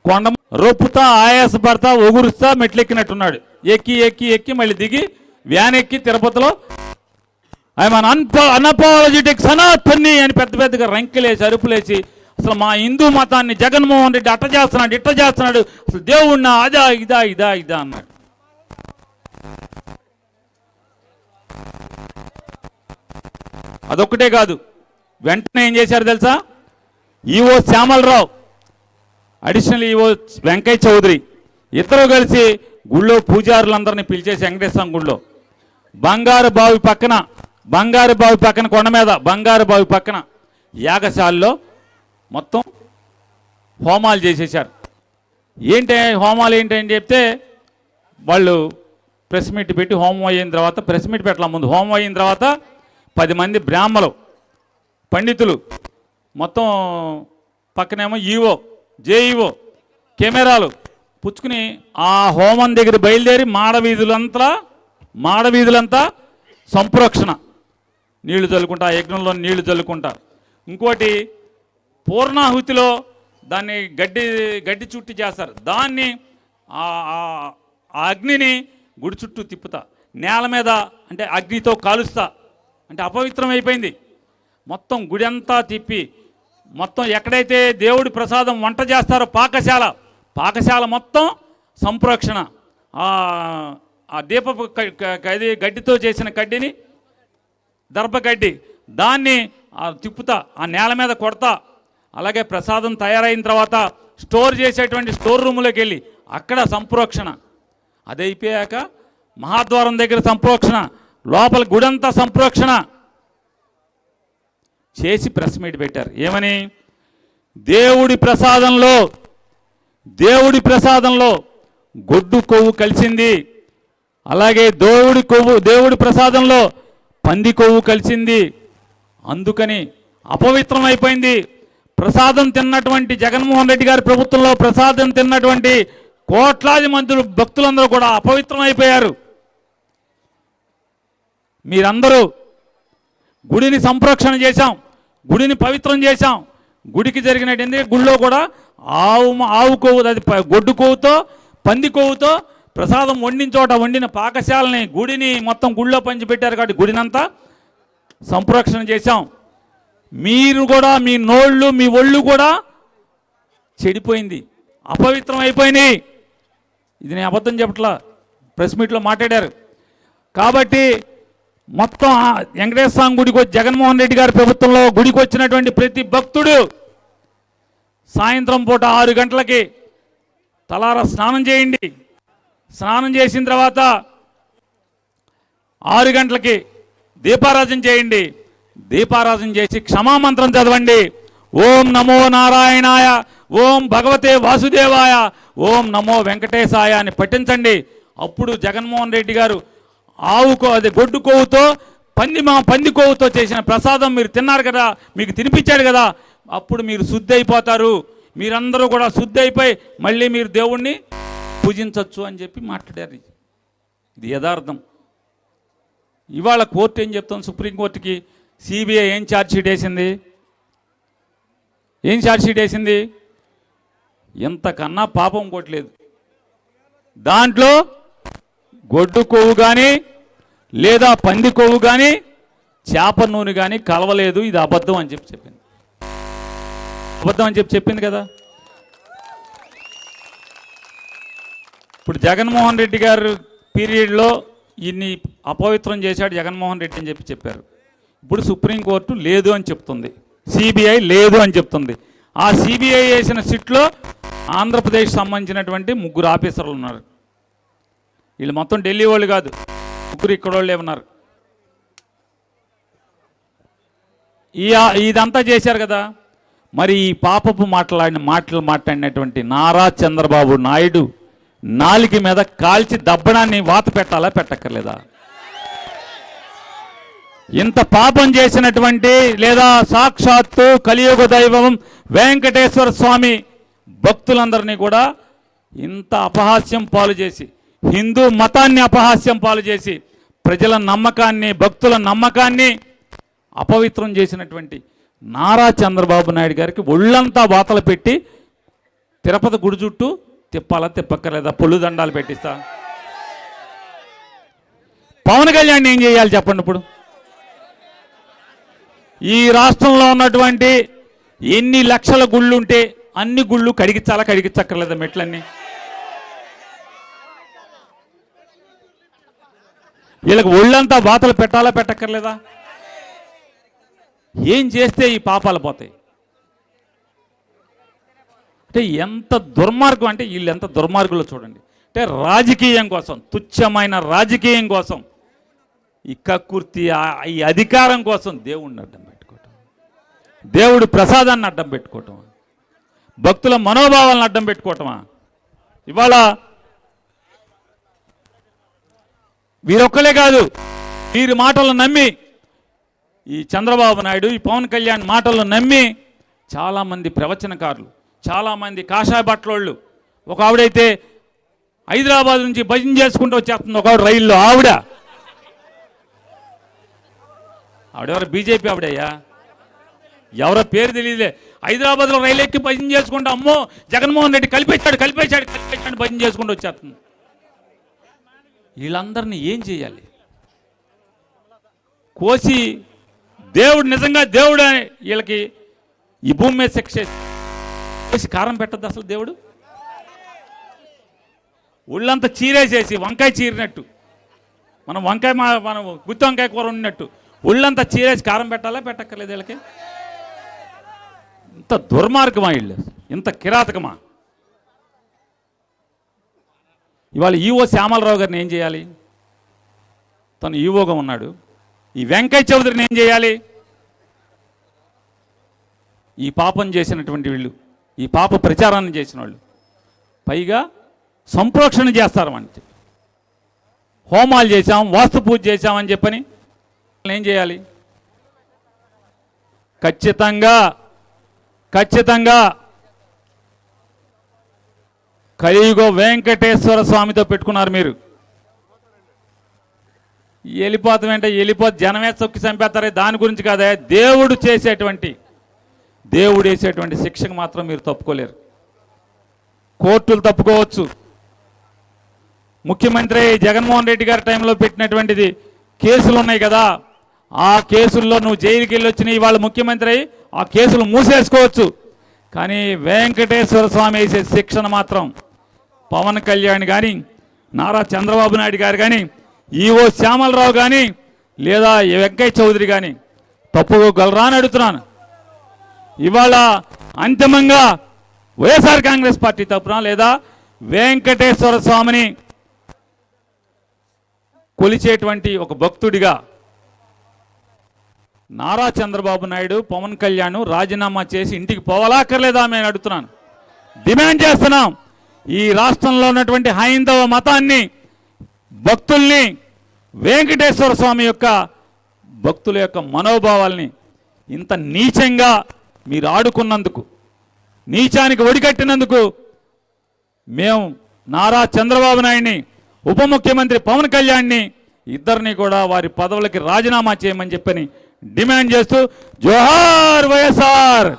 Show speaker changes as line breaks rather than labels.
కొండ రొప్పుతా ఆయాసపడతా ఒగురుస్తా మెట్లెక్కినట్టున్నాడు. ఎక్కి ఎక్కి ఎక్కి మళ్ళీ దిగి వ్యాన్ ఎక్కి తిరుపతిలో ఐఎమ్ అన్అపాలజెటిక్ సనాతని అని పెద్ద పెద్దగా రంకెలేసి అరుపులేసి అసలు మా హిందూ మతాన్ని జగన్మోహన్ రెడ్డి అట్ట చేస్తున్నాడు ఇట్ట చేస్తున్నాడు, అసలు దేవుణ్ణి అదా ఇదా ఇదా ఇదా అన్నాడు. అదొక్కటే కాదు, వెంటనే ఏం చేశారు తెలుసా? EO Shyamalarao, additional EO Venkaiah Chowdary ఇద్దరు కలిసి గుళ్ళో పూజారులందరినీ పిలిచేసి వెంకటేశ్వర గుళ్ళో బంగారు బావి పక్కన కొండ మీద బంగారు బావి పక్కన యాగశాలలో మొత్తం హోమాలు చేసేసారు. హోమాలు ఏంటని చెప్తే వాళ్ళు ప్రెస్ మీట్ పెట్టి హోమం అయిన తర్వాత, ప్రెస్ మీట్ పెట్టాల ముందు హోమం అయిన తర్వాత 10 మంది బ్రాహ్మలు పండితులు మొత్తం పక్కనేమో ఈవో జేఈఓ కెమెరాలు పుచ్చుకుని ఆ హోమం దగ్గర బయలుదేరి మాడవీధులంతా సంప్రోక్షణ నీళ్లు చల్లుకుంటా, యజ్ఞంలో నీళ్లు చల్లుకుంటా. ఇంకోటి పూర్ణాహుతిలో దాన్ని గడ్డి చుట్టి చేస్తారు. దాన్ని ఆ అగ్నిని గుడి చుట్టూ తిప్పుతా, నేల మీద అంటే అగ్నితో కాలుస్తా, అంటే అపవిత్రం అయిపోయింది. మొత్తం గుడి అంతా తిప్పి మొత్తం ఎక్కడైతే దేవుడి ప్రసాదం వంట చేస్తారో పాకశాల మొత్తం సంప్రోక్షణ. ఆ దీపపు గడ్డితో చేసిన కడ్డిని దర్భగడ్డి దాన్ని తిప్పుతా, ఆ నేల మీద కొడతా. అలాగే ప్రసాదం తయారైన తర్వాత స్టోర్ చేసేటువంటి స్టోర్ రూములోకి వెళ్ళి అక్కడ సంప్రోక్షణ. అది అయిపోయాక మహాద్వారం దగ్గర సంప్రోక్షణ, లోపల గుడంతా సంప్రోక్షణ చేసి ప్రెస్ మీట్ పెట్టారు. ఏమని? దేవుడి ప్రసాదంలో గొడ్డు కొవ్వు కలిసింది, అలాగే దేవుడి ప్రసాదంలో పంది కొవ్వు కలిసింది, అందుకని అపవిత్రం అయిపోయింది. ప్రసాదం తిన్నటువంటి జగన్మోహన్ రెడ్డి గారి ప్రభుత్వంలో ప్రసాదం తిన్నటువంటి కోట్లాది మంది భక్తులందరూ కూడా అపవిత్రం అయిపోయారు. మీరందరూ గుడిని సంప్రోక్షణ చేశాం, గుడిని పవిత్రం చేశాం. గుడికి జరిగినట్టు గుడిలో కూడా ఆవు కొవ్వు, అది గొడ్డు కొవ్వుతో పంది కొవ్వుతో ప్రసాదం వండిన చోట వండిన పాకశాలని గుడిని మొత్తం గుడిలో పంచిపెట్టారు. కాబట్టి గుడినంతా సంప్రోక్షణ చేశాం. మీరు కూడా మీ నోళ్ళు మీ ఒళ్ళు కూడా చెడిపోయింది, అపవిత్రం అయిపోయినాయి. ఇది నేను అబద్ధం చెప్పట్లా, ప్రెస్ మీట్లో మాట్లాడారు. కాబట్టి మొత్తం వెంకటేశ్వర స్వామి గుడికి వచ్చి జగన్మోహన్ రెడ్డి గారి ప్రభుత్వంలో గుడికి వచ్చినటువంటి ప్రతి భక్తుడు సాయంత్రం పూట 6 గంటలకి తలారా స్నానం చేయండి. స్నానం చేసిన తర్వాత 6 గంటలకి దీపారాధన చేయండి. దీపారాధన చేసి క్షమామంత్రం చదవండి. ఓం నమో నారాయణాయ, ఓం భగవతే వాసుదేవాయ, ఓం నమో వెంకటేశాయ అని పఠించండి. అప్పుడు జగన్మోహన్ రెడ్డి గారు అది గొడ్డు కొవ్వుతో పంది కొవ్వుతో చేసిన ప్రసాదం మీరు తిన్నారు కదా, మీకు తినిపించాడు కదా, అప్పుడు మీరు శుద్ధి అయిపోతారు. మీరందరూ కూడా శుద్ధి అయిపోయి మళ్ళీ మీరు దేవుణ్ణి పూజించవచ్చు అని చెప్పి మాట్లాడారు. ఇది యథార్థం. ఇవాళ కోర్టు ఏం చెప్తాం? సుప్రీంకోర్టుకి సిబిఐ ఏం ఛార్జ్షీట్ వేసింది? ఎంతకన్నా పాపం కొట్టలేదు. దాంట్లో గొడ్డు కొవ్వు కానీ లేదా పంది కొవ్వు కానీ చేప నూనె కానీ కలవలేదు. ఇది అబద్ధం అని చెప్పింది కదా. ఇప్పుడు జగన్మోహన్ రెడ్డి గారు పీరియడ్లో ఇన్ని అపవిత్రం చేశాడు జగన్మోహన్ రెడ్డి అని చెప్పారు. ఇప్పుడు సుప్రీంకోర్టు లేదు అని చెప్తుంది, సిబిఐ లేదు అని చెప్తుంది. ఆ సిబిఐ వేసిన సిట్లో ఆంధ్రప్రదేశ్ సంబంధించినటువంటి 3 ఆఫీసర్లు ఉన్నారు. వీళ్ళు మొత్తం ఢిల్లీ వాళ్ళు కాదు, 3 ఇక్కడ వాళ్ళే ఉన్నారు. ఇదంతా చేశారు కదా. మరి ఈ పాపపు మాటలు మాట్లాడినటువంటి నారా చంద్రబాబు నాయుడు నాలుక మీద కాల్చి దబ్బడాన్ని వాత పెట్టాలా పెట్టక్కర్లేదా? ఇంత పాపం చేసినటువంటి లేదా సాక్షాత్తు కలియుగ దైవం వెంకటేశ్వర స్వామి భక్తులందరినీ కూడా ఇంత అపహాస్యం పాలు చేసి, హిందూ మతాన్ని అపహాస్యం పాలు చేసి, ప్రజల నమ్మకాన్ని భక్తుల నమ్మకాన్ని అపవిత్రం చేసినటువంటి నారా చంద్రబాబు నాయుడు గారికి ఒళ్ళంతా వాతలు పెట్టి తిరుపతి గుడి చుట్టూ తిప్పాలా తిప్పక్కర్లేదా? పొల్లు దండాలు పెట్టిస్తా. పవన్ కళ్యాణ్ ఏం చేయాలి చెప్పండి? ఇప్పుడు ఈ రాష్ట్రంలో ఉన్నటువంటి ఎన్ని లక్షల గుళ్ళు ఉంటే అన్ని గుళ్ళు కడిగించాలా కడిగించక్కర్లేదా? మెట్లన్నీ వీళ్ళకి ఒళ్ళంతా బాతలు పెట్టాలా పెట్టక్కర్లేదా? ఏం చేస్తే ఈ పాపాలు పోతాయి? అంటే ఎంత దుర్మార్గం అంటే వీళ్ళు ఎంత దుర్మార్గులో చూడండి. అంటే రాజకీయం కోసం, తుచ్చమైన రాజకీయం కోసం, ఈ కక్కుర్తి, ఈ అధికారం కోసం దేవుడిని అడ్డం పెట్టుకోవటం, దేవుడు ప్రసాదాన్ని అడ్డం పెట్టుకోవటం, భక్తుల మనోభావాలను అడ్డం పెట్టుకోవటమా? ఇవాళ వీరొక్కలే కాదు, వీరి మాటలను నమ్మి ఈ చంద్రబాబు నాయుడు, ఈ పవన్ కళ్యాణ్ మాటలను నమ్మి చాలామంది ప్రవచనకారులు, చాలామంది కాషాయ బట్టలోళ్ళు, ఒక ఆవిడైతే హైదరాబాద్ నుంచి భజన చేసుకుంటూ వచ్చేస్తుంది, ఒక ఆవిడ రైల్లో. ఆవిడెవరు? బీజేపీ ఆవిడయ్యా, ఎవరో పేరు తెలియదులే. హైదరాబాద్లో రైలు ఎక్కి భజన చేసుకుంటూ, అమ్మో జగన్మోహన్ రెడ్డి కలిపేశాడు భజన చేసుకుంటూ వచ్చేస్తుంది. వీళ్ళందరినీ ఏం చేయాలి? కోసి దేవుడు నిజంగా దేవుడు వీళ్ళకి ఈ భూమి మీద శిక్ష వేసి కారం పెట్టద్దు అసలు దేవుడు. ఒళ్ళంతా చీరేసేసి వంకాయ చీరినట్టు, మనం గుత్తి వంకాయ కూర ఉన్నట్టు ఒళ్ళంతా చీరేసి కారం పెట్టాలా పెట్టక్కర్లేదు? వీళ్ళకి ఇంత దుర్మార్గమా? వీళ్ళు ఇంత కిరాతకమా? ఇవాళ ఈవో శ్యామలరావు గారిని ఏం చేయాలి? తను ఈవోగా ఉన్నాడు. ఈ వెంకయ్య చౌదరిని ఏం చేయాలి? ఈ పాపం చేసినటువంటి వీళ్ళు, ఈ పాప ప్రచారాన్ని చేసిన వాళ్ళు, పైగా సంప్రోక్షణ చేస్తారని చెప్పి, హోమాలు చేశాం, వాస్తు పూజ చేశామని చెప్పని ఏం చేయాలి? ఖచ్చితంగా కలియుగ వెంకటేశ్వర స్వామితో పెట్టుకున్నారు మీరు. వెళ్ళిపోతాం అంటే జనమే చొక్కి చంపేస్తారే, దాని గురించి కాదా? దేవుడు వేసేటువంటి శిక్షకు మాత్రం మీరు తప్పుకోలేరు. కోర్టులు తప్పుకోవచ్చు. ముఖ్యమంత్రి జగన్మోహన్ రెడ్డి గారి టైంలో పెట్టినటువంటిది కేసులు ఉన్నాయి కదా, ఆ కేసుల్లో నువ్వు జైలుకి వెళ్ళి వచ్చిన ఇవాళ ముఖ్యమంత్రి అయి ఆ కేసులు మూసేసుకోవచ్చు. కానీ వెంకటేశ్వర స్వామి వేసే శిక్షణ మాత్రం పవన్ కళ్యాణ్ కానీ, నారా చంద్రబాబు నాయుడు గారు కానీ, ఈవో శ్యామలరావు కానీ, లేదా వెంకయ్య చౌదరి కానీ తప్పుకోగలరా అని అడుగుతున్నాను. ఇవాళ అంతిమంగా వైఎస్ఆర్ కాంగ్రెస్ పార్టీ తరపున లేదా వెంకటేశ్వర స్వామిని కొలిచేటువంటి ఒక భక్తుడిగా నారా చంద్రబాబు నాయుడు, పవన్ కళ్యాణ్ రాజీనామా చేసి ఇంటికి పోవాలాక్కర్లేదా నేను అడుగుతున్నాను, డిమాండ్ చేస్తున్నాం. ఈ రాష్ట్రంలో ఉన్నటువంటి హైందవ మతాన్ని, భక్తుల్ని, వెంకటేశ్వర స్వామి యొక్క భక్తుల యొక్క మనోభావాల్ని ఇంత నీచంగా మీరు ఆడుకున్నందుకు, నీచానికి ఒడిగట్టినందుకు మేము నారా చంద్రబాబు నాయుడిని, ఉప ముఖ్యమంత్రి పవన్ కళ్యాణ్ని ఇద్దరిని కూడా వారి పదవులకి రాజీనామా చేయమని చెప్పని డిమాండ్ చేస్తూ జోహార్ వైఎస్ఆర్.